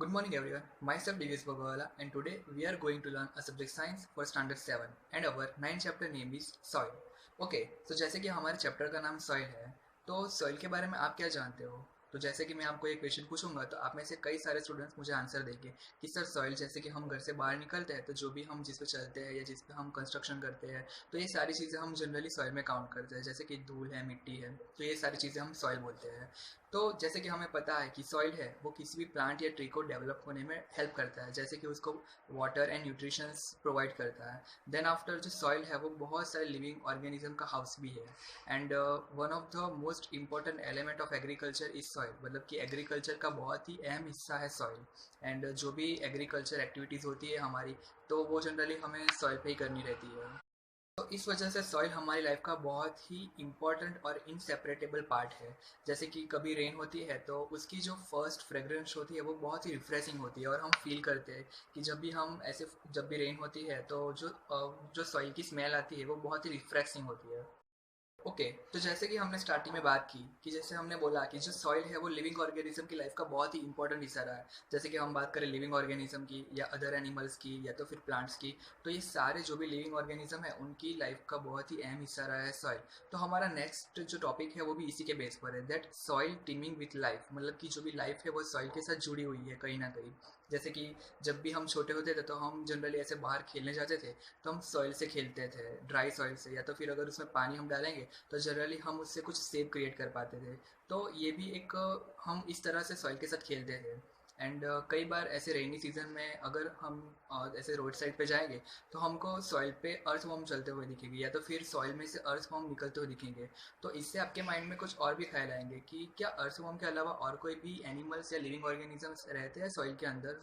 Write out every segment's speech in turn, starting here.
Good morning everyone, myself Divyesh Bagwala and today we are going to learn a subject science for standard 7 and our 9th chapter name is soil. Okay, so जैसे कि हमारे chapter का नाम soil है, तो soil के बारे में आप क्या जानते हो? तो जैसे कि मैं आपको एक क्वेश्चन पूछूंगा तो आप में से कई सारे स्टूडेंट्स मुझे आंसर देंगे कि सर सॉइल जैसे कि हम घर से बाहर निकलते हैं तो जो भी हम जिस पे चलते हैं या जिस पे हम कंस्ट्रक्शन करते हैं तो ये सारी चीज़ें हम जनरली सॉइल में काउंट करते हैं, जैसे कि धूल है, मिट्टी है, तो ये सारी चीज़ें हम सॉइल बोलते हैं। तो जैसे कि हमें पता है कि सॉइल है वो किसी भी प्लांट या ट्री को डेवलप होने में हेल्प करता है, जैसे कि उसको वाटर एंड न्यूट्रिशंस प्रोवाइड करता है। देन आफ्टर जो सॉइल है वो बहुत सारे लिविंग ऑर्गेनिज्म का हाउस भी है and one of the most important element of agriculture is soil, मतलब कि एग्रीकल्चर का बहुत ही अहम हिस्सा है सॉइल। एंड जो भी एग्रीकल्चर एक्टिविटीज़ होती है हमारी तो वो जनरली हमें सॉइल पे ही करनी रहती है। तो इस वजह से सॉइल हमारी लाइफ का बहुत ही इम्पॉर्टेंट और इनसेपरेटेबल पार्ट है। जैसे कि कभी रेन होती है तो उसकी जो फर्स्ट फ्रेगरेंस होती है वो बहुत ही रिफ्रेशिंग होती है और हम फील करते हैं कि जब भी रेन होती है तो जो सॉइल की स्मेल आती है वो बहुत ही रिफ्रेशिंग होती है। ओके, तो जैसे कि हमने स्टार्टिंग में बात की कि जैसे हमने बोला कि जो सॉइल है वो लिविंग ऑर्गेनिज्म की लाइफ का बहुत ही इंपॉर्टेंट हिस्सा रहा है। जैसे कि हम बात करें लिविंग ऑर्गेनिज्म की या अदर एनिमल्स की या तो फिर प्लांट्स की, तो ये सारे जो भी लिविंग ऑर्गेनिज्म है उनकी लाइफ का बहुत ही अहम हिस्सा रहा है सॉइल। तो हमारा नेक्स्ट जो टॉपिक है वो भी इसी के बेस पर है, that soil teeming with life, मतलब कि जो भी लाइफ है वो सॉइल के साथ जुड़ी हुई है कहीं ना कहीं। जैसे कि जब भी हम छोटे होते थे तो हम जनरली ऐसे बाहर खेलने जाते थे तो हम सॉइल से खेलते थे, ड्राई सॉइल से, या तो फिर अगर उसमें पानी हम डालेंगे तो जनरली हम उससे कुछ सेप क्रिएट कर पाते थे। तो ये भी एक हम इस तरह से सॉइल के साथ खेलते थे। एंड कई बार ऐसे रेनी सीजन में अगर हम ऐसे रोड साइड पे जाएंगे तो हमको सॉइल पे अर्थ वॉर्म चलते हुए दिखेंगे या तो फिर सॉइल में से अर्थ वॉर्म निकलते हुए दिखेंगे। तो इससे आपके माइंड में कुछ और भी ख्याल आएंगे कि क्या अर्थ वॉर्म के अलावा और कोई भी एनिमल्स या लिविंग ऑर्गेनिजम्स रहते हैं सॉइल के अंदर।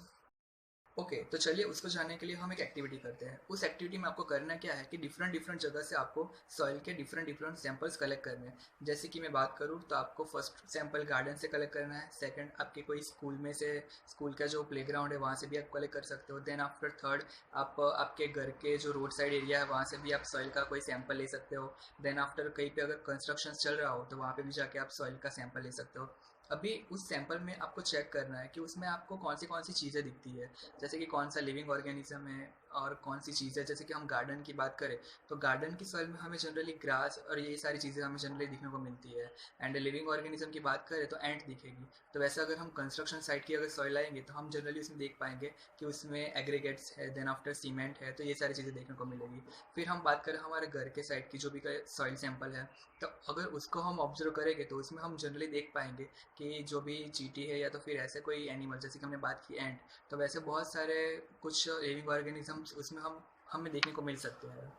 ओके, तो चलिए उसको जानने के लिए हम एक एक्टिविटी करते हैं। उस एक्टिविटी में आपको करना क्या है कि डिफरेंट डिफरेंट जगह से आपको सॉइल के डिफरेंट डिफरेंट सैंपल्स कलेक्ट करने हैं। जैसे कि मैं बात करूँ तो आपको फर्स्ट सैंपल गार्डन से कलेक्ट करना है, सेकंड आपके कोई स्कूल में से, स्कूल का जो प्लेग्राउंड है वहाँ से भी आप कलेक्ट कर सकते हो। देन आफ्टर थर्ड आप आपके घर के जो रोड साइड एरिया है वहाँ से भी आप सॉइल का कोई सैंपल ले सकते हो। देन आफ्टर कहीं पे अगर कंस्ट्रक्शन चल रहा हो तो वहाँ पे भी जाके आप सॉइल का सैंपल ले सकते हो। अभी उस सैंपल में आपको चेक करना है कि उसमें आपको कौन सी चीज़ें दिखती है, जैसे कि कौन सा लिविंग ऑर्गेनिज्म है और कौन सी चीज़ है। जैसे कि हम गार्डन की बात करें तो गार्डन की सॉइल में हमें जनरली ग्रास और ये सारी चीज़ें हमें जनरली दिखने को मिलती है। एंड लिविंग ऑर्गेनिज्म की बात करें तो एंट दिखेगी। तो वैसे अगर हम कंस्ट्रक्शन साइट की अगर सॉइल आएंगे तो हम जनरली उसमें देख पाएंगे कि उसमें एग्रीगेट्स है, देन आफ्टर सीमेंट है, तो ये सारी चीज़ें देखने को मिलेगी। फिर हम बात करें हमारे घर के साइड की जो भी सॉइल सैंपल है तो अगर उसको हम ऑब्जर्व करेंगे तो उसमें हम जनरली देख पाएंगे कि जो भी चींटी है या तो फिर ऐसे कोई एनिमल, जैसे कि हमने बात की एंट, तो वैसे बहुत सारे कुछ लिविंग ऑर्गेनिजम्स उसमें हम हमें देखने को मिल सकते हैं।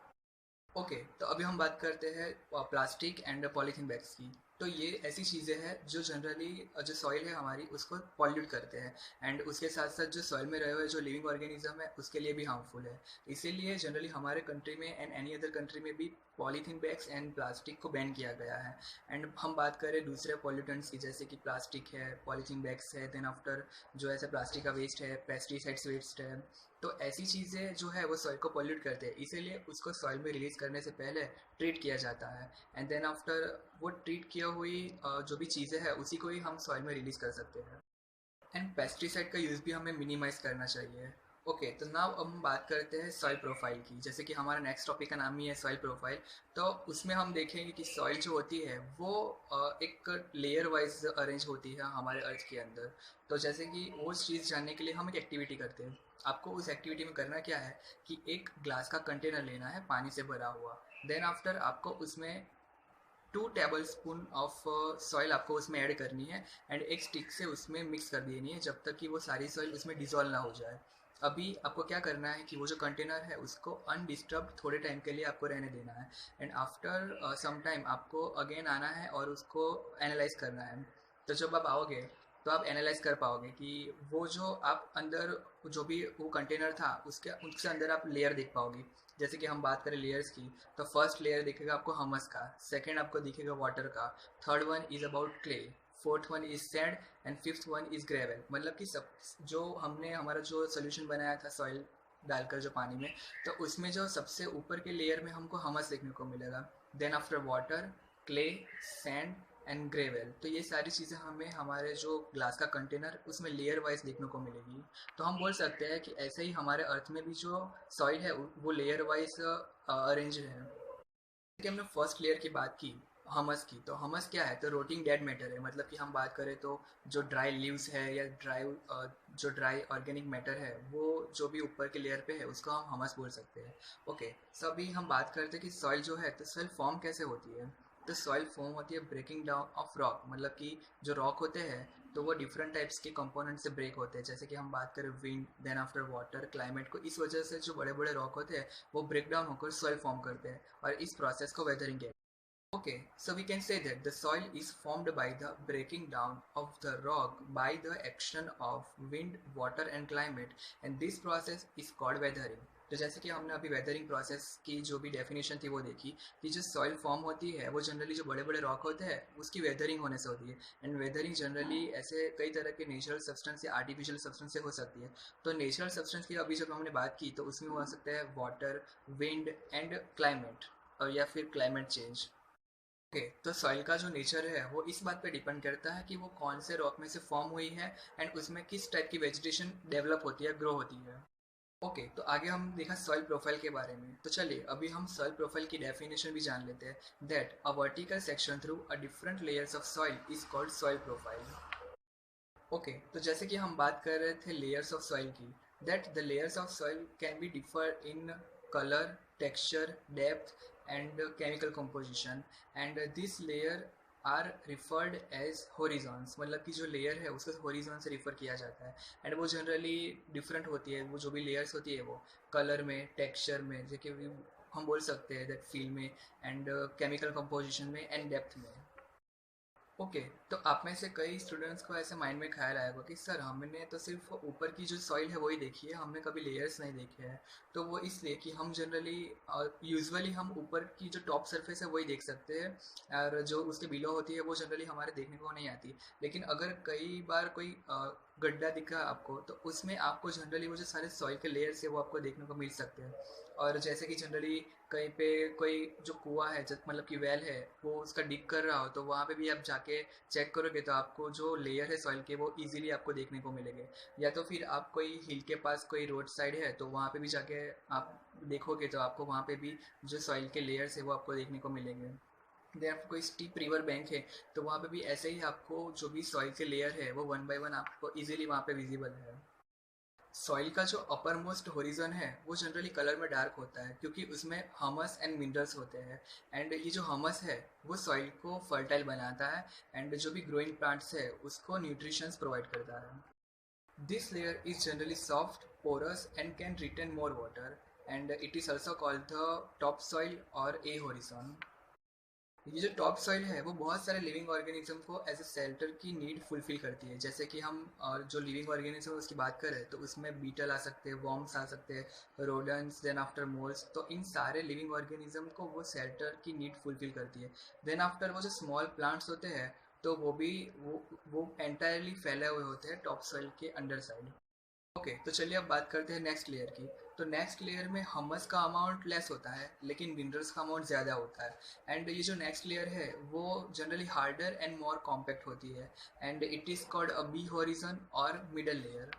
ओके, तो अभी हम बात करते हैं प्लास्टिक एंड पॉलीथीन बैग्स की। तो ये ऐसी चीज़ें हैं जो जनरली जो सॉइल है हमारी उसको पॉल्यूट करते हैं एंड उसके साथ साथ जो सॉइल में रहे हुए जो लिविंग ऑर्गेनिज्म है उसके लिए भी हार्मफुल है। इसीलिए जनरली हमारे कंट्री में एंड एनी अदर कंट्री में भी पॉलीथीन बैग्स एंड प्लास्टिक को बैन किया गया है। एंड हम बात करें दूसरे पॉल्यूटेंट्स की, जैसे कि प्लास्टिक है, पॉलीथीन बैग्स है, देन आफ्टर जो ऐसे प्लास्टिक का वेस्ट है, पेस्टिसाइड्स वेस्ट है, तो ऐसी चीज़ें जो है वो सॉइल को पॉल्यूट करते हैं। इसीलिए उसको सॉइल में रिलीज करने से पहले ट्रीट किया जाता है एंड देन आफ्टर वो ट्रीट किया हुई जो भी चीज़ें हैं उसी को ही हम सॉइल में रिलीज कर सकते हैं। एंड पेस्टिसाइड का यूज़ भी हमें मिनिमाइज करना चाहिए। ओके, तो नाउ अब हम बात करते हैं सॉइल प्रोफाइल की। जैसे कि हमारा नेक्स्ट टॉपिक का नाम ही है सॉइल प्रोफाइल। तो उसमें हम देखेंगे कि सॉइल जो होती है वो एक लेयर वाइज अरेंज होती है हमारे अर्थ के अंदर। तो जैसे कि वो चीज़ जानने के लिए हम एक एक्टिविटी करते हैं। आपको उस एक्टिविटी में करना क्या है कि एक ग्लास का कंटेनर लेना है पानी से भरा हुआ। देन आफ्टर आपको उसमें 2 टेबल स्पून ऑफ सॉइल आपको उसमें ऐड करनी है एंड एक स्टिक से उसमें मिक्स कर देनी है जब तक कि वो सारी सॉइल उसमें डिजोल्व ना हो जाए। अभी आपको क्या करना है कि वो जो कंटेनर है उसको अनडिस्टर्ब थोड़े टाइम के लिए आपको रहने देना है एंड आफ्टर सम टाइम आपको अगेन आना है और उसको एनालाइज करना है। तो जब आप आओगे तो आप एनालाइज कर पाओगे कि वो जो आप अंदर जो भी वो कंटेनर था उसके उसके अंदर आप लेयर देख पाओगे। जैसे कि हम बात करें लेयर्स की तो फर्स्ट लेयर दिखेगा आपको हमस का, सेकंड आपको दिखेगा वाटर का, third one is about clay, fourth one is sand and fifth one is gravel. मतलब कि सब जो हमने हमारा जो सोल्यूशन बनाया था सॉइल डालकर जो पानी में, तो उसमें जो सबसे ऊपर के लेयर में हमको हमस देखने को मिलेगा। Then after water, clay, sand and gravel. तो ये सारी चीज़ें हमें हमारे जो ग्लास का कंटेनर उसमें लेयर वाइज देखने को मिलेगी। तो हम बोल सकते हैं कि ऐसे ही हमारे अर्थ में भी जो सॉइल है वो लेयर वाइज अरेंज है। कि हमने फर्स्ट लेयर की बात की हमस की, तो हमस क्या है? तो रोटिंग डेड मैटर है। मतलब कि हम बात करें तो जो ड्राई लीव्स है या जो ड्राई ऑर्गेनिक मैटर है वो जो भी ऊपर के लेयर पे है उसको हम हमस बोल सकते हैं। ओके, सो अभी हम बात करते हैं कि सॉइल जो है तो सॉइल फॉर्म कैसे होती है। तो सॉइल फॉर्म होती है ब्रेकिंग डाउन ऑफ रॉक। मतलब कि जो रॉक होते हैं तो वो डिफरेंट टाइप्स के कंपोनेंट से ब्रेक होते हैं। जैसे कि हम बात करें wind, then after water, climate को, इस वजह से जो बड़े बड़े रॉक होते हैं वो ब्रेक डाउन होकर सॉइल फॉर्म करते हैं और इस प्रोसेस को वेदरिंग कहते हैं। Okay, so we can say that the soil is formed by the breaking down of the rock by the action of wind, water and climate, and this process is called weathering. तो जैसे कि हमने अभी weathering process की जो भी definition थी वो देखी कि जो सॉइल फॉर्म होती है वो जनरली जो बड़े बड़े रॉक होते हैं उसकी वेदरिंग होने से होती है। एंड वेदरिंग जनरली ऐसे कई तरह के नेचुरल सब्सटेंस या आर्टिफिशियल सब्सटेंस से हो सकती है। तो नेचुरल सब्सटेंस की अभी जब हमने बात की तो उसमें हो सकता है वाटर, विंड एंड क्लाइमेट, और या फिर क्लाइमेट चेंज। ओके, तो सॉइल का जो नेचर है वो इस बात पे डिपेंड करता है कि वो कौन से रॉक में से फॉर्म हुई है एंड उसमें किस टाइप की वेजिटेशन डेवलप होती है, ग्रो होती है। ओके, तो आगे हम देखा सॉइल प्रोफाइल के बारे में। तो चलिए अभी हम सॉइल प्रोफाइल की डेफिनेशन भी जान लेते हैं। That a vertical section through a different layers of soil is called soil profile. Okay, तो जैसे कि हम बात कर रहे थे लेयर्स ऑफ सॉइल की, that the layers of soil can be differ in colour, texture, depth and chemical composition, and this layer are referred as horizons. मतलब कि जो लेयर है उसको होरिजॉन से रिफर किया जाता है। एंड वो जनरली डिफरेंट होती है, वो जो भी लेयर्स होती है वो कलर में, टेक्सचर में, जैसे कि हम बोल सकते हैं दैट फील में, एंड केमिकल कंपोजिशन में एंड डेप्थ में। ओके, तो आप में से कई स्टूडेंट्स को ऐसे माइंड में ख्याल आएगा कि सर हमने तो सिर्फ ऊपर की जो सॉइल है वही देखी है, हमने कभी लेयर्स नहीं देखे हैं। तो वो इसलिए कि हम जनरली यूजुअली हम ऊपर की जो टॉप सरफेस है वही देख सकते हैं, और जो उसके बिलो होती है वो जनरली हमारे देखने को नहीं आती। लेकिन अगर कई बार कोई गड्ढा दिखा आपको तो उसमें आपको जनरली वो जो सारे सॉइल के लेयर्स है वो आपको देखने को मिल सकते हैं। और जैसे कि जनरली कहीं पे कोई जो कुआं है, मतलब कि वेल है, वो उसका डिग कर रहा हो तो वहाँ पे भी आप जाके चेक करोगे तो आपको जो लेयर है सॉइल के वो इजीली आपको देखने को मिलेंगे। या तो फिर आप कोई हिल के पास कोई रोड साइड है तो वहाँ पे भी जाके आप देखोगे तो आपको वहाँ पे भी जो सॉइल के लेयर्स है वो आपको देखने को मिलेंगे। देन आपको कोई स्टीप रिवर बैंक है तो वहाँ पे भी ऐसे ही आपको जो भी सॉइल के लेयर है वो वन बाय वन आपको इजीली वहाँ पे विजिबल है। सॉइल का जो अपर मोस्ट होरिजन है वो जनरली कलर में डार्क होता है क्योंकि उसमें हमस एंड मिनरल्स होते हैं। एंड ये जो हमस है वो सॉइल को फर्टाइल बनाता है एंड जो भी ग्रोइंग प्लांट्स है उसको न्यूट्रिशंस प्रोवाइड करता है। This layer is generally soft, porous and can retain more water, and it is also called the top soil और ए होरिजन। ये जो टॉप सॉइल है वो बहुत सारे लिविंग ऑर्गेनिज्म को एज ए शेल्टर की नीड फुलफिल करती है। जैसे कि हम जो लिविंग ऑर्गेनिज्म उसकी बात करें तो उसमें बीटल आ सकते हैं, वॉर्म्स आ सकते हैं, रोडेंट्स, देन आफ्टर मोल्स। तो इन सारे लिविंग ऑर्गेनिज्म को वो शेल्टर की नीड फुलफिल करती है। देन आफ्टर वो जो स्मॉल प्लांट्स होते हैं तो वो भी वो एंटायरली फैले हुए होते हैं टॉप सॉइल के अंडर साइड। ओके, तो चलिए अब बात करते हैं नेक्स्ट लेयर की। तो नेक्स्ट लेयर में हमस का अमाउंट लेस होता है लेकिन मिनरल्स का अमाउंट ज़्यादा होता है। एंड ये जो नेक्स्ट लेयर है वो generally harder and more compact होती है, and it is called a B horizon और middle layer.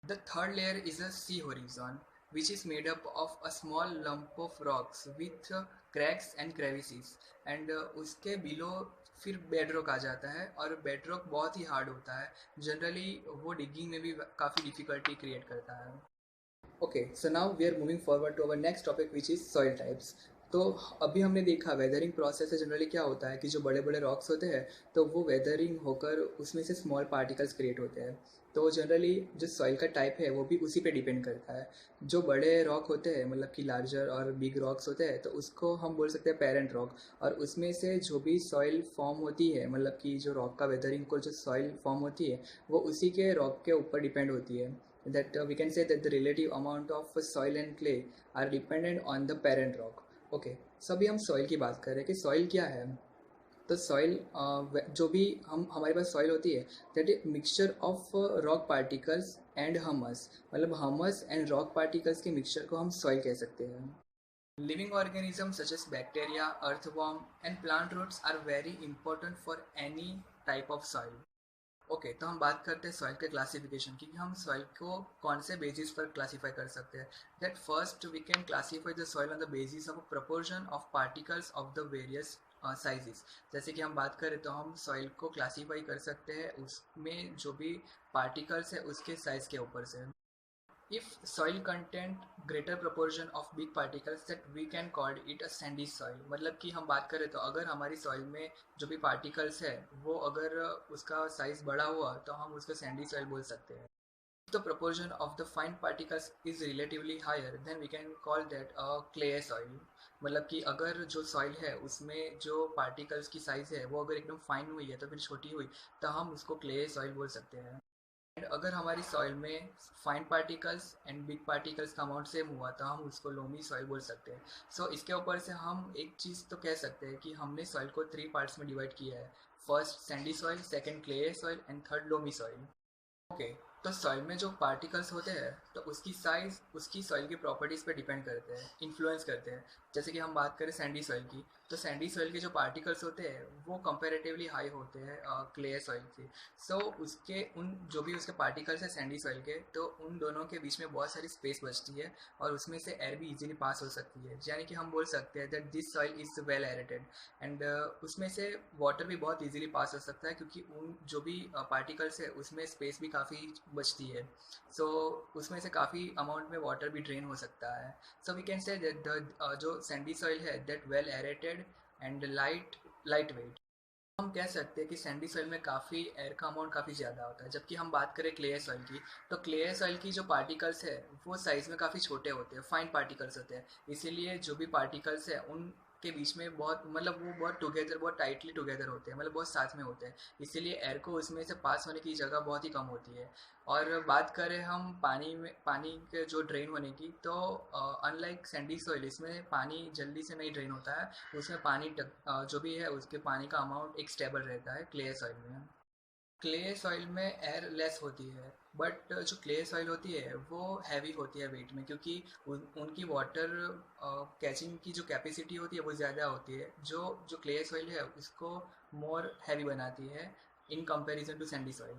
The third layer is a sea horizon, which is made up of a small lump of rocks with cracks and crevices. And उसके below फिर bedrock आ जाता है और bedrock बहुत ही hard होता है। Generally वो डिगिंग में भी काफ़ी डिफिकल्टी क्रिएट करता है। Okay, so now we are moving forward to our next topic which is soil types. तो अभी हमने देखा वेदरिंग प्रोसेस से जनरली क्या होता है कि जो बड़े बड़े रॉक्स होते हैं तो वो वेदरिंग होकर उसमें से स्मॉल पार्टिकल्स क्रिएट होते हैं। तो जनरली जो सॉइल का टाइप है वो भी उसी पे डिपेंड करता है। जो बड़े रॉक होते हैं मतलब कि लार्जर और बिग रॉक्स होते हैं तो उसको हम बोल सकते हैं पेरेंट रॉक। और उसमें से जो भी सॉइल फॉर्म होती है, मतलब कि जो रॉक का वेदरिंग को जो सॉइल फॉर्म होती है वो उसी के रॉक के ऊपर डिपेंड होती है। That we can say that the relative amount of soil and clay are dependent on the parent rock. Okay, so अभी हम सॉइल की बात कर रहे हैं कि सॉइल क्या है। तो सॉइल जो भी हम हमारे पास सॉइल होती है that is mixture of rock particles and humus. मतलब हमस एंड रॉक पार्टिकल्स के मिक्सचर को हम सॉइल कह सकते हैं। Living organisms such as bacteria, earthworm, and plant roots are very important for any type of soil. Okay तो हम बात करते हैं सॉइल के क्लासिफिकेशन की कि हम सॉइल को कौन से बेसिस पर क्लासीफाई कर सकते हैं. That first we can classify the soil on the basis of proportion of particles of the various sizes. जैसे कि हम बात करें तो हम सॉइल को क्लासीफाई कर सकते हैं उसमें जो भी पार्टिकल्स है उसके साइज के ऊपर से. If soil content greater proportion of big particles that we can call it a sandy soil. मतलब कि हम बात करें तो अगर हमारी सॉइल में जो भी पार्टिकल्स है वो अगर उसका साइज बड़ा हुआ तो हम उसको सैंडी सॉइल बोल सकते हैं. If the proportion of the fine particles is relatively higher then we can call that a clay soil. मतलब कि अगर जो सॉइल है उसमें जो पार्टिकल्स की साइज है वो अगर एकदम फाइन हुई है तो फिर छोटी हुई तो हम उसको क्ले सॉइल बोल सकते हैं. एंड अगर हमारी सॉइल में fine particles and big particles का अमाउंट सेम हुआ तो हम उसको लोमी सॉइल बोल सकते हैं. सो इसके ऊपर से हम एक चीज़ तो कह सकते हैं कि हमने सॉइल को 3 पार्ट्स में डिवाइड किया है. First Sandy soil, second clay soil and third loamy soil. Okay तो सॉइल में जो पार्टिकल्स होते हैं तो उसकी साइज उसकी सॉइल की प्रॉपर्टीज़ पे डिपेंड करते हैं, इन्फ्लुएंस करते हैं. जैसे कि हम बात करें सैंडी सॉइल की तो सैंडी सॉइल के जो पार्टिकल्स होते हैं वो कंपैरेटिवली हाई होते हैं क्ले सॉइल से. सो उसके उन जो भी उसके पार्टिकल्स हैं सैंडी सॉइल के तो उन दोनों के बीच में बहुत सारी स्पेस बचती है और उसमें से एयर भी इजीली पास हो सकती है. यानी कि हम बोल सकते हैं that this soil is well aerated and उसमें से वाटर भी बहुत इजीली पास हो सकता है क्योंकि उन जो भी पार्टिकल्स है उसमें स्पेस भी काफ़ी बचती है. सो उसमें से काफ़ी अमाउंट में वाटर भी ड्रेन हो सकता है. So we can say that the जो सैंडी सॉइल है that well aerated and light weight. हम कह सकते हैं कि सैंडी सॉइल में काफ़ी एयर का अमाउंट काफ़ी ज़्यादा होता है. जबकि हम बात करें क्ले सॉइल की तो क्ले सॉइल की जो पार्टिकल्स है वो साइज़ में काफ़ी छोटे होते हैं, फाइन पार्टिकल्स होते हैं. इसीलिए जो भी पार्टिकल्स है उनके बीच में बहुत मतलब वो बहुत टुगेदर बहुत टाइटली टुगेदर होते हैं, मतलब बहुत साथ में होते हैं. इसीलिए एयर को उसमें से पास होने की जगह बहुत ही कम होती है. और बात करें हम पानी के जो ड्रेन होने की तो अनलाइक सैंडी सॉइल इसमें पानी जल्दी से नहीं ड्रेन होता है. उसमें जो भी है उसके पानी का अमाउंट एक स्टेबल रहता है क्ले सॉइल में. क्ले सॉइल में एयर लेस होती है बट जो क्ले सॉइल होती है वो हैवी होती है वेट में क्योंकि उनकी वाटर कैचिंग की जो कैपेसिटी होती है वो ज़्यादा होती है जो क्ले सॉइल है उसको मोर हैवी बनाती है in comparison to sandy soil.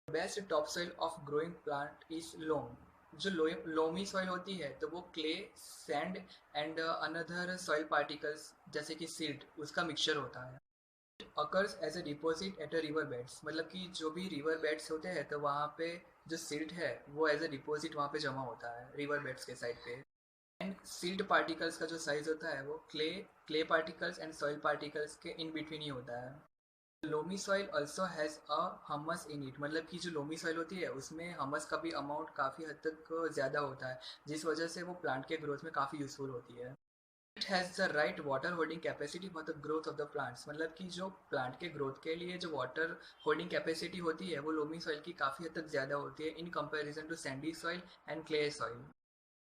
Best top soil of growing plant is loam. जो लोमी सॉइल होती है तो वो clay sand and another soil particles जैसे कि सिल्ट उसका मिक्सचर होता है. Occurs as a deposit at a river beds. मतलब कि जो भी रिवर बेड्स होते हैं तो वहाँ पे जो सिल्ट है वो एज अ डिपॉजिट वहाँ पे जमा होता है रिवर बेड्स के साइड पे. एंड सिल्ट पार्टिकल्स का जो साइज होता है वो clay particles and soil particles के इन बिटवीन ही होता है. Loamy soil also has a humus in it. मतलब कि जो लोमी सॉइल होती है उसमें हमस का भी अमाउंट काफ़ी हद तक ज़्यादा होता है जिस वजह से वो प्लांट के ग्रोथ में काफ़ी यूज़फुल होती है. It has the right water holding capacity for the growth of the plants. मतलब कि जो प्लांट के ग्रोथ के लिए जो वाटर होल्डिंग कैपेसिटी होती है वो लोमी सॉइल की काफ़ी हद तक ज़्यादा होती है in comparison to sandy soil and clay soil.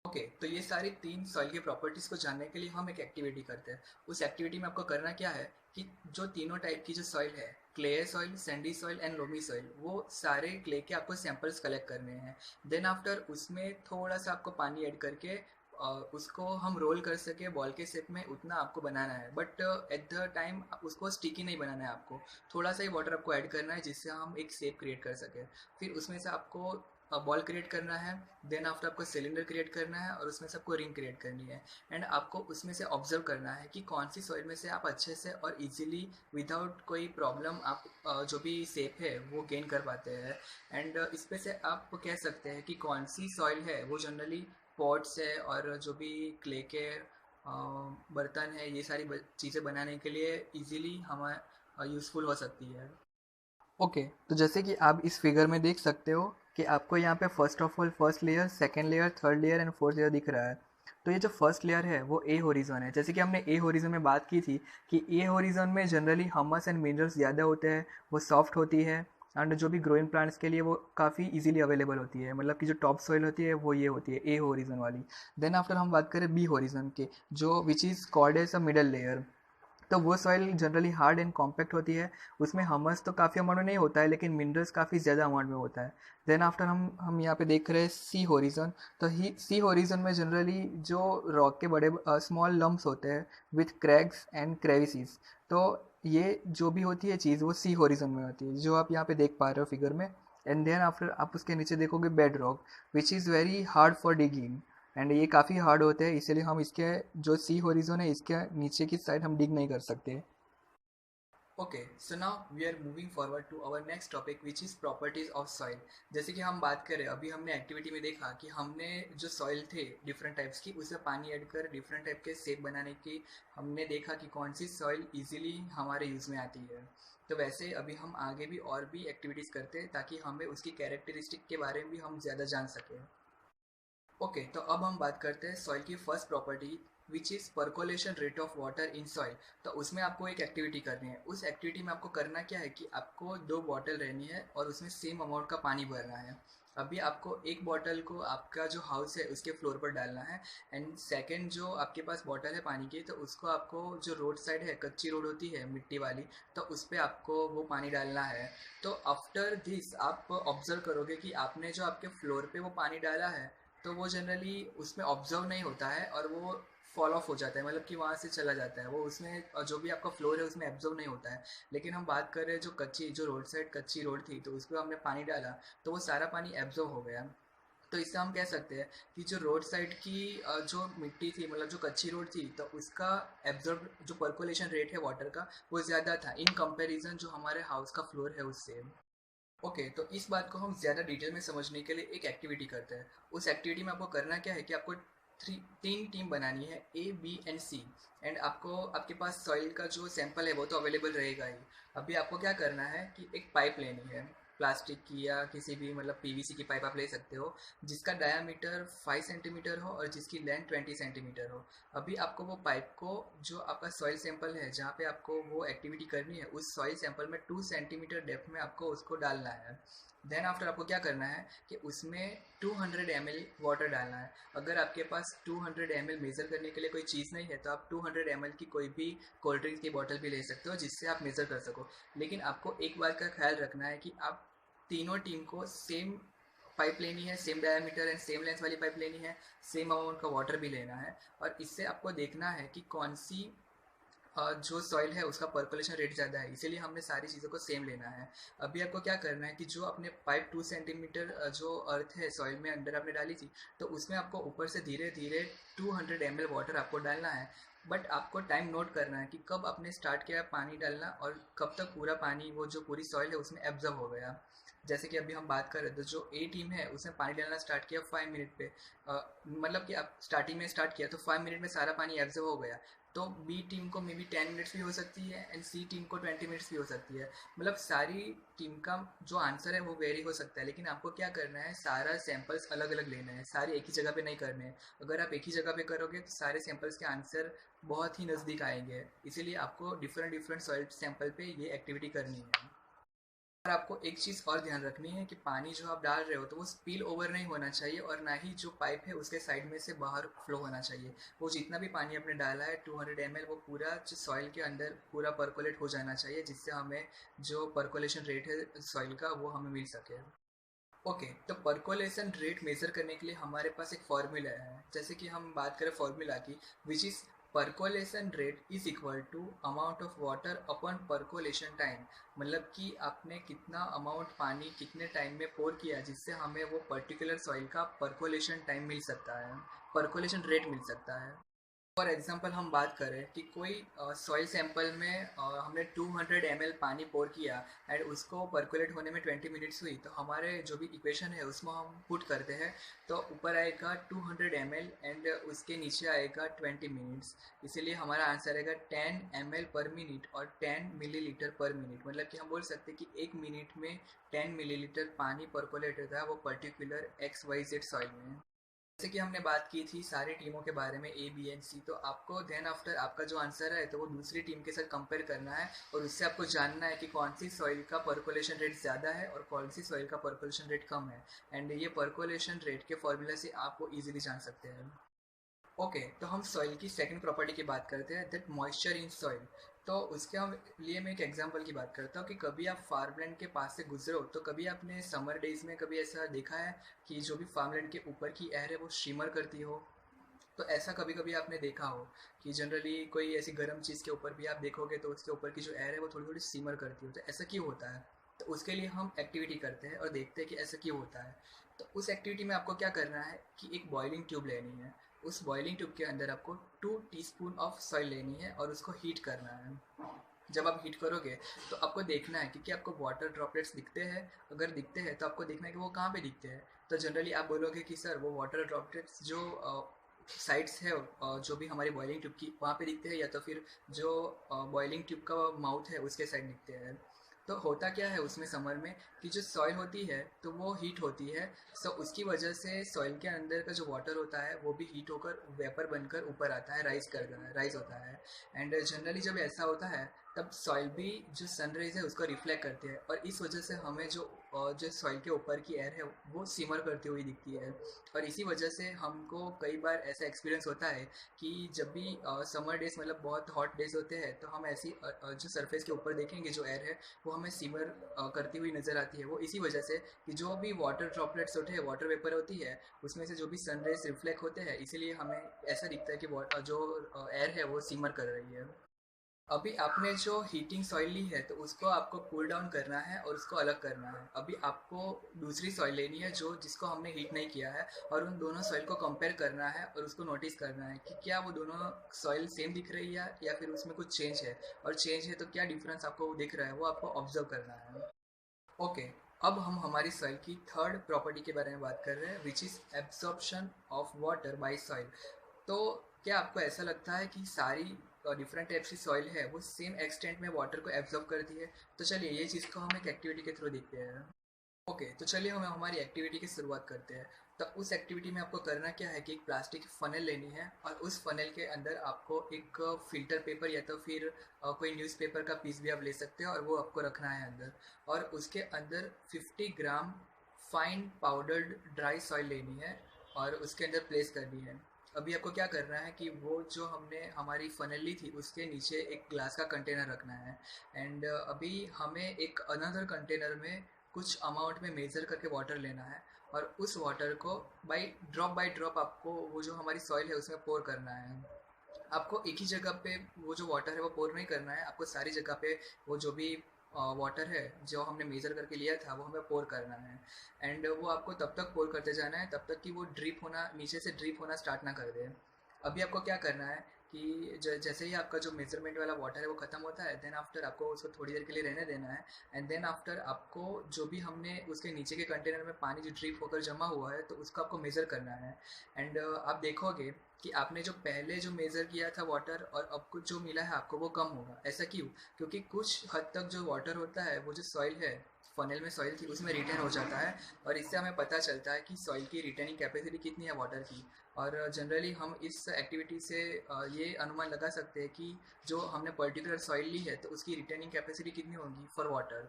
Okay तो ये सारी 3 सॉइल की प्रॉपर्टीज़ को जानने के लिए हम एक एक्टिविटी करते हैं. उस एक्टिविटी में आपको करना क्या है कि जो तीनों टाइप की जो सॉइल है clay soil, sandy soil and loamy soil वो सारे क्ले के आपको सैंपल्स कलेक्ट करने हैं. देन आफ्टर उसमें थोड़ा सा आपको पानी ऐड करके उसको हम रोल कर सके बॉल के शेप में उतना आपको बनाना है. बट एट द टाइम उसको स्टिकी नहीं बनाना है. आपको थोड़ा सा ही वाटर आपको ऐड करना है जिससे हम एक शेप क्रिएट कर सकें. फिर उसमें से आपको बॉल क्रिएट करना है. देन आफ्टर आपको सिलेंडर क्रिएट करना है और उसमें से आपको रिंग क्रिएट करनी है. एंड आपको उसमें से ऑब्जर्व करना है कि कौन सी सॉइल में से आप अच्छे से और इजीली विदाउट कोई प्रॉब्लम आप जो भी शेप है वो गेन कर पाते हैं. एंड इस पे से आप कह सकते हैं कि कौन सी सॉइल है वो जनरली पॉट्स है और जो भी क्ले के बर्तन है ये सारी चीज़ें बनाने के लिए इजीली हमें यूज़फुल हो सकती है. ओके तो जैसे कि आप इस फिगर में देख सकते हो कि आपको यहाँ पे first of all first layer, second layer, third layer and fourth layer दिख रहा है. तो ये जो फर्स्ट लेयर है वो ए होरिजन है. जैसे कि हमने ए होरिजन में बात की थी कि ए होरिजन में जनरली हमस एंड मिनरल्स ज़्यादा होते हैं, वो सॉफ्ट होती है एंड जो भी ग्रोइंग प्लांट्स के लिए वो काफ़ी इजीली अवेलेबल होती है. मतलब कि जो टॉप सॉइल होती है वो ये होती है ए होरिजन वाली. देन आफ्टर हम बात करें बी होरिजन के जो which is called as a middle layer. तो वो soil generally hard and compact होती है, उसमें हमस तो काफ़ी अमाउंट में नहीं होता है लेकिन मिनरल्स काफ़ी ज़्यादा अमाउंट में होता है। देन आफ्टर हम यहाँ पे देख रहे हैं सी होरिजन। तो ही सी होरिजन में जनरली जो रॉक के बड़े स्मॉल लम्प्स होते हैं विथ क्रैक्स एंड क्रेविसीज, तो ये जो भी होती है चीज़ वो सी होरिजन में होती है, जो आप यहाँ पे देख पा रहे हो फिगर में। एंड देन आफ्टर आप उसके नीचे देखोगे bed rock which is very hard for digging, and ये काफ़ी हार्ड होते हैं, इसीलिए हम इसके जो सी होरिजोन है इसके नीचे की साइड हम डिग नहीं कर सकते। Okay, so now we are moving forward to our next topic which is properties of soil. जैसे कि हम बात करें, अभी हमने एक्टिविटी में देखा कि हमने जो सॉइल थे डिफरेंट टाइप्स की, उसमें पानी ऐड कर डिफरेंट टाइप के शेप बनाने की हमने देखा कि कौन सी सॉइल इजीली हमारे यूज़ में आती है। तो वैसे अभी हम आगे भी और भी एक्टिविटीज़ करते हैं ताकि हमें उसकी कैरेक्टरिस्टिक के बारे में भी हम ज़्यादा जान सकें। ओके, तो अब हम बात करते हैं सॉइल की first property which is percolation rate of water in soil. तो उसमें आपको एक एक्टिविटी करनी है। उस एक्टिविटी में आपको करना क्या है कि आपको 2 बॉटल रहनी है और उसमें सेम अमाउंट का पानी भरना है। अभी आपको एक बॉटल को आपका जो हाउस है उसके फ्लोर पर डालना है, एंड सेकंड जो आपके पास बॉटल है पानी की, तो उसको आपको जो रोड साइड है, कच्ची रोड होती है मिट्टी वाली, तो उस पर आपको वो पानी डालना है। तो आफ्टर दिस आप ऑब्जर्व करोगे कि आपने जो आपके फ्लोर पे वो पानी डाला है, तो वो जनरली उसमें ऑब्जर्व नहीं होता है और वो फॉल ऑफ हो जाता है, मतलब कि वहाँ से चला जाता है वो, उसमें जो भी आपका फ्लोर है उसमें एब्जॉर्व नहीं होता है। लेकिन हम बात कर रहे हैं जो कच्ची, जो रोड साइड कच्ची रोड थी, तो उस पर हमने पानी डाला तो वो सारा पानी एब्जॉर्व हो गया। तो इससे हम कह सकते हैं कि जो रोड साइड की जो मिट्टी थी, मतलब जो कच्ची रोड थी, तो उसका एब्जॉर्ब जो पर्कोलेशन रेट है वाटर का वो ज़्यादा था इन कंपैरिजन जो हमारे हाउस का फ्लोर है उससे। ओके, तो इस बात को हम ज़्यादा डिटेल में समझने के लिए एक एक्टिविटी करते हैं। उस एक्टिविटी में आपको करना क्या है कि आपको तीन टीम बनानी है, A B and C. And आपको आपके पास सॉइल का जो सैंपल है वो तो अवेलेबल रहेगा ही। अभी आपको क्या करना है कि एक पाइप लेनी है, प्लास्टिक की या किसी भी मतलब पीवीसी की पाइप आप ले सकते हो, जिसका डायामीटर 5 सेंटीमीटर हो और जिसकी लेंथ 20 सेंटीमीटर हो। अभी आपको वो पाइप को, जो आपका सॉइल सैंपल है जहाँ पे आपको वो एक्टिविटी करनी है, उस सॉइल सैंपल में 2 सेंटीमीटर डेप्थ में आपको उसको डालना है। देन आफ्टर आपको क्या करना है कि उसमें 200 ml वाटर डालना है। अगर आपके पास 200 ml मेज़र करने के लिए कोई चीज़ नहीं है तो आप 200 ml की कोई भी कोल्ड ड्रिंक की बोतल भी ले सकते हो जिससे आप मेज़र कर सको। लेकिन आपको एक बात का ख्याल रखना है कि आप तीनों टीम को सेम पाइप लेनी है, same diameter and same length वाली पाइप लेनी है, सेम अमाउंट का वाटर भी लेना है। और इससे आपको देखना है कि कौन सी जो सॉइल है उसका पर्कुलेशन रेट ज़्यादा है, इसीलिए हमने सारी चीज़ों को सेम लेना है। अभी आपको क्या करना है कि जो अपने पाइप 2 सेंटीमीटर जो अर्थ है सॉइल में अंदर आपने डाली थी, तो उसमें आपको ऊपर से धीरे धीरे 200 ml वाटर आपको डालना है। बट आपको टाइम नोट करना है कि कब आपने स्टार्ट किया पानी डालना और कब तक पूरा पानी, वो जो पूरी सॉइल है उसमें एब्जॉर्ब हो गया। जैसे कि अभी हम बात कर रहे थे, तो जो ए टीम है उसने पानी डालना स्टार्ट किया 5 मिनट पे, मतलब कि आप स्टार्टिंग में स्टार्ट किया तो 5 मिनट में सारा पानी एब्जॉर्ब हो गया। तो बी टीम को मे बी 10 मिनट्स भी हो सकती है एंड सी टीम को 20 मिनट्स भी हो सकती है। मतलब सारी टीम का जो आंसर है वो वेरी हो सकता है, लेकिन आपको क्या करना है, सारा सैंपल्स अलग अलग लेना है, सारे एक ही जगह पे नहीं करने हैं। अगर आप एक ही जगह पे करोगे तो सारे सैंपल्स के आंसर बहुत ही नज़दीक आएंगे, इसीलिए आपको डिफरेंट डिफरेंट सॉइल सैंपल पे ये एक्टिविटी करनी है। और आपको एक चीज़ और ध्यान रखनी है कि पानी जो आप डाल रहे हो तो वो स्पिल ओवर नहीं होना चाहिए और ना ही जो पाइप है उसके साइड में से बाहर फ्लो होना चाहिए। वो जितना भी पानी आपने डाला है 200 ml, वो पूरा जो सॉइल के अंदर पूरा पर्कोलेट हो जाना चाहिए, जिससे हमें जो पर्कोलेशन रेट है सॉइल का वो हमें मिल सके। ओके, तो पर्कोलेशन रेट मेजर करने के लिए हमारे पास एक फॉर्मूला है। जैसे कि हम बात करें फॉर्मूला की, which is percolation rate is equal to amount of water upon percolation time. मतलब कि आपने कितना अमाउंट पानी कितने टाइम में पोर किया जिससे हमें वो पर्टिकुलर सॉइल का पर्कोलेशन टाइम मिल सकता है, पर्कोलेशन रेट मिल सकता है। फॉर एग्जांपल हम बात करें कि कोई सॉइल सैंपल में हमने 200 ml पानी पोर किया एंड उसको पर्कुलेट होने में 20 मिनट्स हुई, तो हमारे जो भी इक्वेशन है उसमें हम पुट करते हैं, तो ऊपर आएगा 200 ml एंड उसके नीचे आएगा 20 मिनट्स। इसीलिए हमारा आंसर आएगा 10 ml पर मिनट और 10 मिलीलीटर पर मिनट। मतलब कि हम बोल सकते हैं कि एक मिनट में 10 मिलीलीटर पानी पर्कुलेट होता है वो पर्टिकुलर XYZ सॉइल में। जैसे कि हमने बात की थी सारी टीमों के बारे में, ए बी एंड सी, तो आपको देन आफ्टर आपका जो आंसर है तो वो दूसरी टीम के साथ कंपेयर करना है और उससे आपको जानना है कि कौन सी सॉइल का पर्कुलेशन रेट ज़्यादा है और कौन सी सॉइल का पर्कुलेशन रेट कम है। एंड ये पर्कुलेशन रेट के फॉर्मूला से आप वो ईजिली जान सकते हैं। ओके, तो हम सॉइल की सेकंड प्रॉपर्टी की बात करते हैं, दैट मॉइस्चर इन सॉइल। तो उसके हम लिए मैं एक एग्जांपल की बात करता हूँ कि कभी आप फार्मलैंड के पास से गुजरो तो कभी आपने समर डेज में कभी ऐसा देखा है कि जो भी फार्मलैंड के ऊपर की एयर है वो शिमर करती हो। तो ऐसा कभी कभी आपने देखा हो कि जनरली कोई ऐसी गर्म चीज़ के ऊपर भी आप देखोगे तो उसके ऊपर की जो एयर है वो थोड़ी थोड़ी सिमर करती हो, तो ऐसा क्यों होता है? तो उसके लिए हम एक्टिविटी करते हैं और देखते हैं कि ऐसा क्यों होता है। तो उस एक्टिविटी में आपको क्या करना है कि एक बॉइलिंग ट्यूब लेनी है। उस बॉइलिंग ट्यूब के अंदर आपको 2 टीस्पून ऑफ सॉइल लेनी है और उसको हीट करना है। जब आप हीट करोगे तो आपको देखना है कि आपको वाटर ड्रॉपलेट्स दिखते हैं। अगर दिखते हैं तो आपको देखना है कि वो कहाँ पे दिखते हैं। तो जनरली आप बोलोगे कि सर वो वाटर ड्रॉपलेट्स जो साइड्स है जो भी हमारी बॉइलिंग ट्यूब की वहाँ पे दिखते हैं, या तो फिर जो बॉइलिंग ट्यूब का माउथ है उसके साइड दिखते हैं। तो होता क्या है उसमें समर में कि जो सॉइल होती है तो वो हीट होती है। सो उसकी वजह से सॉइल के अंदर का जो वाटर होता है वो भी हीट होकर वेपर बनकर ऊपर आता है, राइज होता है। एंड जनरली जब ऐसा होता है तब सॉइल भी जो सनराइज है उसको रिफ्लेक्ट करती है, और इस वजह से हमें जो सॉइल के ऊपर की एयर है वो सिमर करती हुई दिखती है। और इसी वजह से हमको कई बार ऐसा एक्सपीरियंस होता है कि जब भी समर डेज मतलब बहुत हॉट डेज होते हैं तो हम ऐसी जो सरफेस के ऊपर देखेंगे जो एयर है वो हमें सिमर करती हुई नज़र आती है। वो इसी वजह से कि जो भी वाटर ड्रॉपलेट्स होते हैं, वाटर वेपर होती है, उसमें से जो भी सन रेज रिफ्लेक्ट होते हैं, इसीलिए हमें ऐसा दिखता है कि जो एयर है वो सिमर कर रही है। अभी आपने जो हीटिंग सॉइल ली है तो उसको आपको कूल डाउन करना है और उसको अलग करना है। अभी आपको दूसरी सॉइल लेनी है जो जिसको हमने हीट नहीं किया है, और उन दोनों सॉइल को कंपेयर करना है और उसको नोटिस करना है कि क्या वो दोनों सॉइल सेम दिख रही है या फिर उसमें कुछ चेंज है, और चेंज है तो क्या डिफरेंस आपको वो दिख रहा है वो आपको ऑब्जर्व करना है। ओके, अब हम हमारी सॉइल की थर्ड प्रॉपर्टी के बारे में बात कर रहे हैं, which is absorption of water bye soil. तो क्या आपको ऐसा लगता है कि सारी डिफरेंट टाइप्स की सॉइल है वो सेम एक्सटेंट में वाटर को एब्जॉर्ब करती है? तो चलिए ये चीज़ को हम एक एक्टिविटी के थ्रू देखते हैं। ओके, तो चलिए हम हमारी एक्टिविटी की शुरुआत करते हैं। तो उस एक्टिविटी में आपको करना क्या है कि एक प्लास्टिक की फ़नल लेनी है और उस फ़नल के अंदर आपको एक फ़िल्टर पेपर या तो फिर कोई न्यूज़पेपर का पीस भी आप ले सकते हो और वो आपको रखना है अंदर। और उसके अंदर 50 ग्राम फाइन पाउडर्ड ड्राई सॉइल लेनी है और उसके अंदर प्लेस करनी है। अभी आपको क्या करना है कि वो जो हमने हमारी फ़नल ली थी उसके नीचे एक ग्लास का कंटेनर रखना है। एंड अभी हमें एक अनदर कंटेनर में कुछ अमाउंट में मेज़र करके वाटर लेना है, और उस वाटर को बाय ड्रॉप आपको वो जो हमारी सॉइल है उसमें पोर करना है। आपको एक ही जगह पे वो जो वाटर है वो पोर नहीं करना है, आपको सारी जगह पे वो जो भी वाटर है जो हमने मेज़र करके लिया था वो हमें पोर करना है। एंड वो आपको तब तक पोर करते जाना है तब तक कि वो ड्रिप होना, नीचे से ड्रिप होना स्टार्ट ना कर दे। अभी आपको क्या करना है कि जैसे ही आपका जो मेजरमेंट वाला वाटर है वो ख़त्म होता है, देन आफ्टर आपको उसको थोड़ी देर के लिए रहने देना है। एंड देन आफ्टर आपको जो भी हमने उसके नीचे के कंटेनर में पानी जो ड्रिप होकर जमा हुआ है तो उसको आपको मेज़र करना है। एंड आप देखोगे कि आपने जो पहले जो मेज़र किया था वाटर और अब कुछ जो मिला है आपको वो कम होगा। ऐसा क्यों? क्योंकि कुछ हद तक जो वाटर होता है वो जो सॉइल है, फनल में सॉइल थी उसमें रिटेन हो जाता है, और इससे हमें पता चलता है कि सॉइल की रिटेनिंग कैपेसिटी कितनी है वाटर की। और जनरली हम इस एक्टिविटी से ये अनुमान लगा सकते हैं कि जो हमने पर्टिकुलर सॉइल ली है तो उसकी रिटेनिंग कैपेसिटी कितनी होगी फॉर वाटर।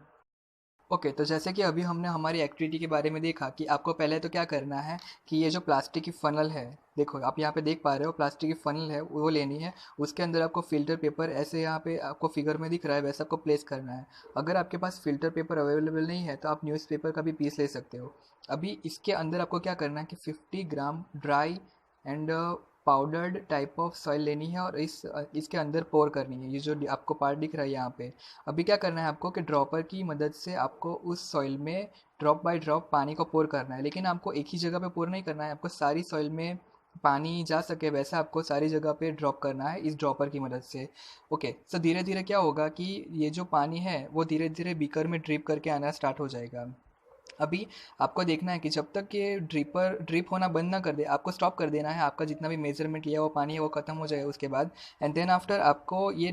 ओके, तो जैसे कि अभी हमने हमारी एक्टिविटी के बारे में देखा कि आपको पहले तो क्या करना है कि ये जो प्लास्टिक की फ़नल है, देखो आप यहाँ पे देख पा रहे हो प्लास्टिक की फ़नल है वो लेनी है। उसके अंदर आपको फ़िल्टर पेपर ऐसे यहाँ पे आपको फिगर में दिख रहा है वैसा आपको प्लेस करना है। अगर आपके पास फ़िल्टर पेपर अवेलेबल नहीं है तो आप न्यूज़पेपर का भी पीस ले सकते हो। अभी इसके अंदर आपको क्या करना है कि 50 gram dry and powdered type of soil लेनी है और इसके अंदर पोर करनी है। ये जो आपको पार्ट दिख रहा है यहाँ पे, अभी क्या करना है आपको कि ड्रॉपर की मदद से आपको उस सॉइल में ड्रॉप बाय ड्रॉप पानी को पोर करना है। लेकिन आपको एक ही जगह पे पोर नहीं करना है, आपको सारी सॉइल में पानी जा सके वैसा आपको सारी जगह पे ड्रॉप करना है इस ड्रॉपर की मदद से। ओके, सो धीरे धीरे क्या होगा कि ये जो पानी है वो धीरे धीरे बीकर में ड्रिप करके आना स्टार्ट हो जाएगा। अभी आपको देखना है कि जब तक ये ड्रिप होना बंद ना कर दे आपको स्टॉप कर देना है। आपका जितना भी मेजरमेंट लिया हुआ पानी है वो ख़त्म हो जाएगा उसके बाद। एंड देन आफ्टर आपको ये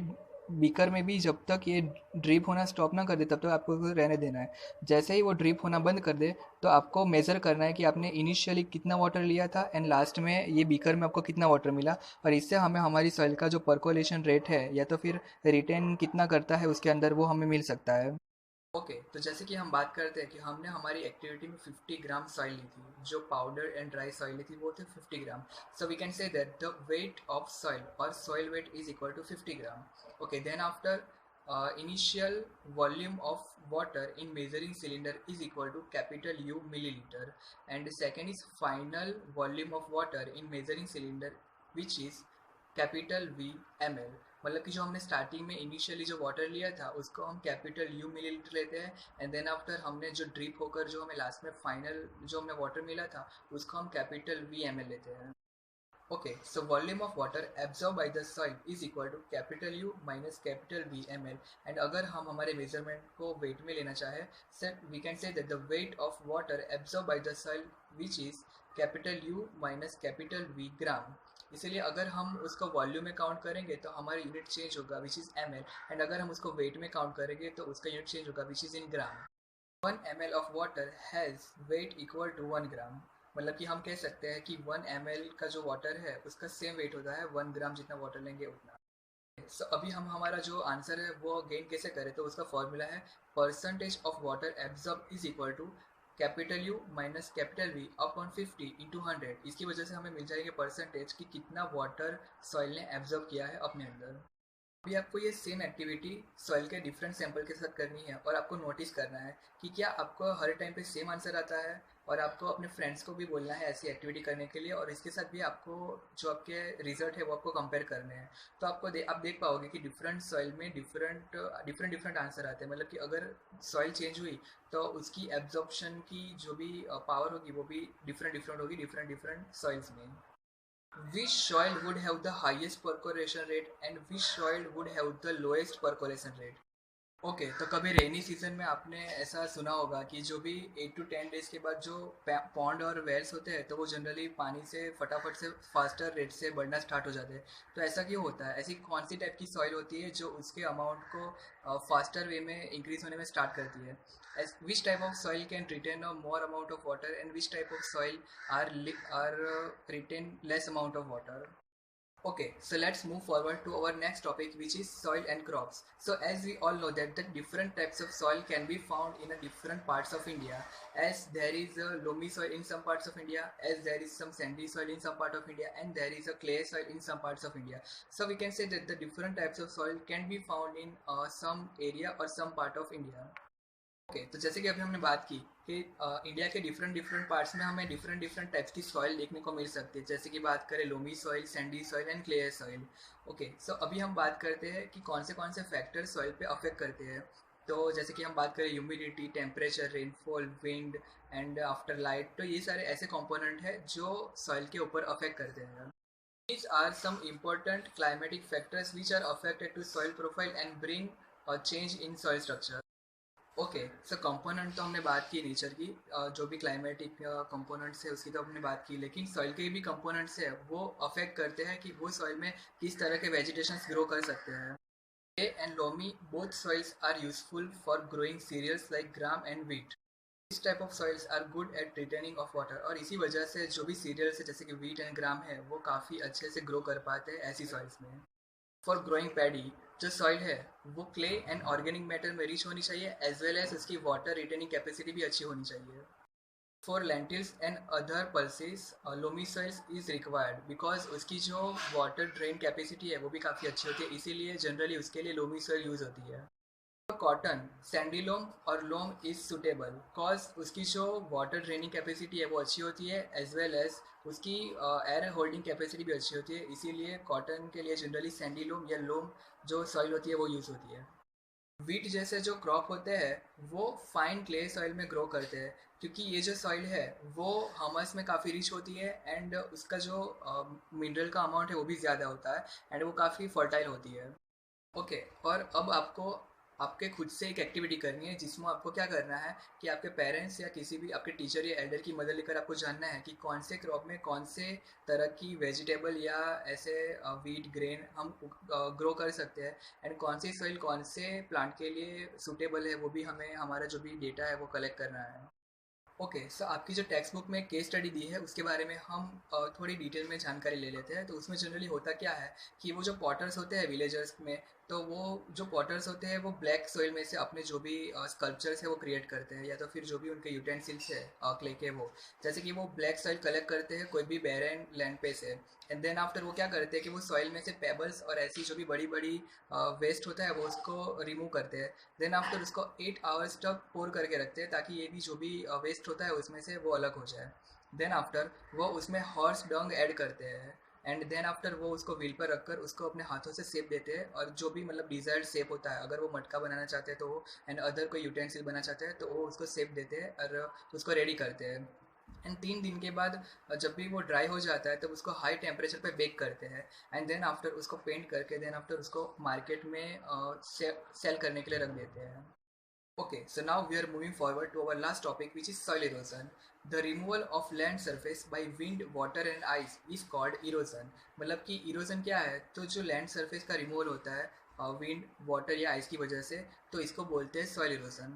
बीकर में भी जब तक ये ड्रिप होना स्टॉप ना कर दे तब तक आपको उसको रहने देना है। जैसे ही वो ड्रिप होना बंद कर दे तो आपको मेज़र करना है कि आपने इनिशियली कितना वाटर लिया था एंड लास्ट में ये बीकर में आपको कितना वाटर मिला, और इससे हमें हमारी सॉइल का जो परकोलेशन रेट है या तो फिर रिटेन कितना करता है उसके अंदर वो हमें मिल सकता है। ओके, तो जैसे कि हम बात करते हैं कि हमने हमारी एक्टिविटी में 50 ग्राम सॉइल ली थी, जो पाउडर एंड ड्राई सॉइल ली थी वो थे 50 gram. So we can say that the weight of soil और soil weight is equal to 50 gram. Okay, then after initial volume of water in measuring cylinder is equal to capital U milliliter, and the second is final volume of water in measuring cylinder, which is capital V M L. मतलब कि जो हमने starting में initially जो water लिया था उसको हम कैपिटल यू मिलीलीटर लेते हैं, एंड देन आफ्टर हमने जो ड्रिप होकर जो हमें लास्ट में फाइनल जो हमें वाटर मिला था उसको हम कैपिटल वी एम एल लेते हैं. Okay, so volume of water absorb by the soil is equal to capital U minus capital V M L. And अगर हम हमारे मेजरमेंट को वेट में लेना चाहें, sir we can say that the weight of water absorb by the soil which is capital U minus capital V gram. इसीलिए अगर हम उसको वॉल्यूम में काउंट करेंगे तो हमारा यूनिट चेंज होगा which is M L, and अगर हम उसको वेट में काउंट करेंगे तो उसका यूनिट चेंज होगा which is in gram. 1 ml of water has weight equal to 1 gram. मतलब कि हम कह सकते हैं कि 1 ml का जो वाटर है उसका सेम वेट होता है 1 ग्राम, जितना वाटर लेंगे उतना. सो अभी हम हमारा जो आंसर है वो गेन कैसे करें, तो उसका फॉर्मूला है percentage of water absorb is equal to capital U minus capital V upon 50 into 100. इसकी वजह से हमें मिल जाएगी परसेंटेज कि कितना वाटर सॉइल ने एब्जॉर्ब किया है अपने अंदर. अभी आपको ये सेम एक्टिविटी सॉइल के डिफरेंट सैंपल के साथ करनी है, और आपको नोटिस करना है कि क्या आपको हर टाइम पे सेम आंसर आता है, और आपको अपने फ्रेंड्स को भी बोलना है ऐसी एक्टिविटी करने के लिए, और इसके साथ भी आपको जो आपके रिजल्ट है वो आपको कंपेयर करने हैं. तो आप देख पाओगे कि डिफरेंट सॉइल में डिफरेंट आंसर आते हैं. मतलब कि अगर सॉइल चेंज हुई तो उसकी एब्जॉर्प्शन की जो भी पावर होगी वो भी डिफरेंट होगी डिफरेंट सॉइल्स में. Which soil would have the highest percolation rate and which soil would have the lowest percolation rate? Okay, तो कभी रेनी सीजन में आपने ऐसा सुना होगा कि जो भी 8 to 10 डेज के बाद जो पॉन्ड और वेल्स होते हैं तो वो जनरली पानी से फटाफट से फास्टर रेट से बढ़ना स्टार्ट हो जाते हैं. तो ऐसा क्यों होता है? ऐसी कौन सी टाइप की सॉइल होती है जो उसके अमाउंट को फास्टर वे में इंक्रीज होने में स्टार्ट करती है? Which type of soil can retain a more amount of water and which type of soil are retain less amount of water? Okay, so let's move forward to our next topic, which is soil and crops. So as we all know that the different types of soil can be found in a different parts of India, as there is a loamy soil in some parts of India, as there is some sandy soil in some part of India, and there is a clay soil in some parts of India. So we can say that the different types of soil can be found in some area or some part of India. Okay, तो जैसे कि अभी हमने बात की कि India के different parts में हमें डिफरेंट टाइप्स की सॉइल देखने को मिल सकती है. जैसे कि बात करें loamy soil, sandy soil and clay soil. Okay, so अभी हम बात करते हैं कि कौन से फैक्टर सॉइल पे अफेक्ट करते हैं. तो जैसे कि हम बात करें humidity, temperature, rainfall, wind and after light, तो ये सारे ऐसे कंपोनेंट हैं जो सॉइल के ऊपर अफेक्ट करते हैं. These are some important climatic factors which are affected to soil profile and bring a change in soil structure. Okay, so component तो हमने बात की नेचर की, जो भी क्लाइमेटिक कंपोनेंट्स है उसकी तो हमने बात की, लेकिन सॉइल के भी कंपोनेंट्स है वो अफेक्ट करते हैं कि वो सॉइल में किस तरह के वेजिटेशन ग्रो कर सकते हैं. Clay and loamy both soils are useful for growing cereals like gram and wheat. This type of soils are good at retaining of water, और इसी वजह से जो भी सीरियल्स है जैसे कि wheat एंड ग्राम है वो काफ़ी अच्छे से ग्रो कर पाते हैं ऐसी सॉइल्स में. फॉर ग्रोइंग पैडी जो सॉइल है वो क्ले एंड ऑर्गेनिक मैटर में रिच होनी चाहिए, एज वेल एज उसकी वाटर रिटेनिंग कैपेसिटी भी अच्छी होनी चाहिए. For lentils and other pulses loamy soils is required because उसकी जो वाटर ड्रेन कैपेसिटी है वो भी काफ़ी अच्छी होती है, इसीलिए जनरली उसके लिए लोमी सॉइल यूज़ होती है. कॉटन सैंडी लोम और लोम इज सुटेबल कॉज उसकी जो वाटर ड्रेनिंग कैपेसिटी है वो अच्छी होती है, एज वेल एज उसकी एयर होल्डिंग कैपेसिटी भी अच्छी होती है, इसीलिए कॉटन के लिए जनरली सैंडी लोम या लोम जो सॉइल होती है वो यूज़ होती है. वीट जैसे जो क्रॉप होते हैं वो फाइन क्ले सॉइल में ग्रो करते हैं, क्योंकि ये जो सॉइल है वो हमस में काफ़ी रिच होती है, एंड उसका जो मिनरल का अमाउंट है वो भी ज़्यादा होता है, एंड वो काफ़ी फर्टाइल होती है. ओके, और अब आपको आपके खुद से एक एक्टिविटी करनी है जिसमें आपको क्या करना है कि आपके पेरेंट्स या किसी भी आपके टीचर या एल्डर की मदद लेकर आपको जानना है कि कौन से क्रॉप में कौन से तरह की वेजिटेबल या ऐसे वीट ग्रेन हम ग्रो कर सकते हैं, एंड कौन सी सॉइल कौन से प्लांट के लिए सूटेबल है वो भी हमें हमारा जो भी डेटा है वो कलेक्ट करना है. ओके, सो आपकी जो टेक्स्ट बुक में केस स्टडी दी है उसके बारे में हम थोड़ी डिटेल में जानकारी ले लेते हैं। तो उसमें जनरली होता क्या है कि वो जो पॉटर्स होते हैं विलेजर्स में, तो वो जो पॉटर्स होते हैं वो ब्लैक सॉइल में से अपने जो भी स्कल्पचर्स है वो क्रिएट करते हैं, या तो फिर जो भी उनके यूटेंसिल्स है क्ले के, वो जैसे कि वो ब्लैक सॉइल कलेक्ट करते हैं कोई भी बैरन लैंड पे से। एंड देन आफ्टर वो क्या करते हैं कि वो सॉइल में से पेबल्स और ऐसी जो भी बड़ी बड़ी वेस्ट होता है वो उसको रिमूव करते हैं। देन आफ्टर उसको 8 आवर्स तक पोर करके रखते हैं ताकि ये भी जो भी वेस्ट होता है उसमें से वो अलग हो जाए। देन आफ्टर वो उसमें हॉर्स डंग ऐड करते हैं। एंड देन आफ्टर वो उसको व्हील पर रखकर उसको अपने हाथों से शेप देते हैं, और जो भी मतलब डिज़ायर्ड शेप होता है, अगर वो मटका बनाना चाहते हैं तो वो, एंड अदर कोई यूटेंसिल बनाना चाहते हैं तो वो उसको शेप देते हैं और उसको रेडी करते हैं। एंड 3 दिन के बाद जब भी वो ड्राई हो जाता है तब उसको हाई टेम्परेचर पे बेक करते हैं। एंड देन आफ्टर उसको पेंट करके देन आफ्टर उसको मार्केट में सेल करने के लिए रख देते हैं। Okay, so now we are moving forward to our last topic, which is soil erosion. The removal of land surface by wind, water and ice is called erosion. मतलब कि erosion क्या है, तो जो land surface का removal होता है wind, water या ice की वजह से, तो इसको बोलते हैं soil erosion.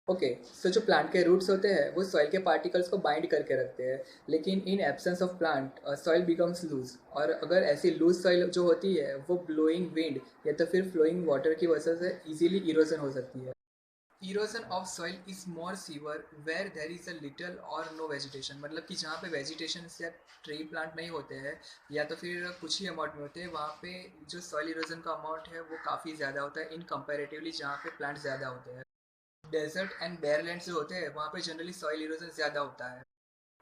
ओके, सो जो प्लांट के रूट्स होते हैं वो सॉइल के पार्टिकल्स को बाइंड करके रखते हैं, लेकिन in absence of plant soil becomes loose. और अगर ऐसी लूज सॉइल जो होती है वो ब्लोइंग विंड या तो फिर फ्लोइंग वाटर की वजह से इजीली इरोजन हो सकती है। Erosion of soil is more severe where there is a little और नो वेजिटेशन, मतलब कि जहाँ पे वेजिटेशन या ट्री प्लांट नहीं होते हैं या तो फिर कुछ ही अमाउंट में होते हैं, वहाँ पे जो सॉइल इरोजन का अमाउंट है वो काफ़ी ज़्यादा होता है इन कंपेरेटिवली जहाँ पे प्लांट ज़्यादा होते हैं। डेजर्ट एंड बेयरलैंड जो होते हैं वहाँ पे जनरली सॉइल इरोजन ज़्यादा होता है।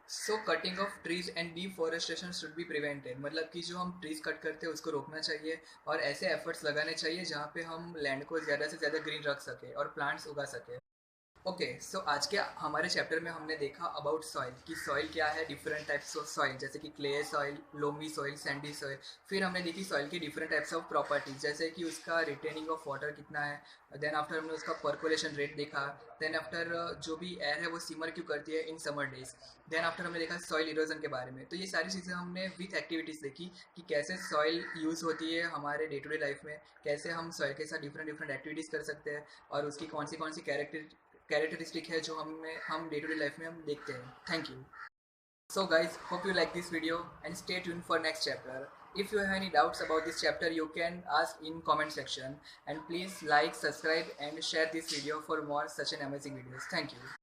सो cutting of trees and deforestation should be prevented, मतलब कि जो हम ट्रीज कट करते हैं उसको रोकना चाहिए और ऐसे एफर्ट्स लगाने चाहिए जहाँ पे हम लैंड को ज़्यादा से ज़्यादा ग्रीन रख सके और प्लांट्स उगा सके। ओके, सो आज के हमारे चैप्टर में हमने देखा अबाउट सॉइल कि सॉइल क्या है, डिफरेंट टाइप्स ऑफ सॉइल जैसे कि clay soil, loamy soil, sandy soil. फिर हमने देखी सॉइल की डिफरेंट टाइप्स ऑफ प्रॉपर्टीज जैसे कि उसका रिटेनिंग ऑफ वाटर कितना है। देन आफ्टर हमने उसका पर्कोलेशन रेट देखा। देन आफ्टर जो भी एयर है वो सिमर क्यों करती है in summer days. Then after हमने देखा सॉइल इरोजन के बारे में। तो ये सारी चीज़ें हमने विथ एक्टिविटीज़ देखी कि कैसे सॉइल यूज़ होती है हमारे डे टू डे लाइफ में, कैसे हम सॉइल के साथ डिफरेंट डिफरेंट एक्टिविटीज़ कर सकते हैं और उसकी कौन सी कैरेक्टरिस्टिक है जो हम डे टू डे लाइफ में हम देखते हैं। Thank you. So guys, hope you like this video and stay tuned for next chapter. If you have any doubts about this chapter, you can ask in comment section, and please like, subscribe and share this video for more such an amazing videos. Thank you.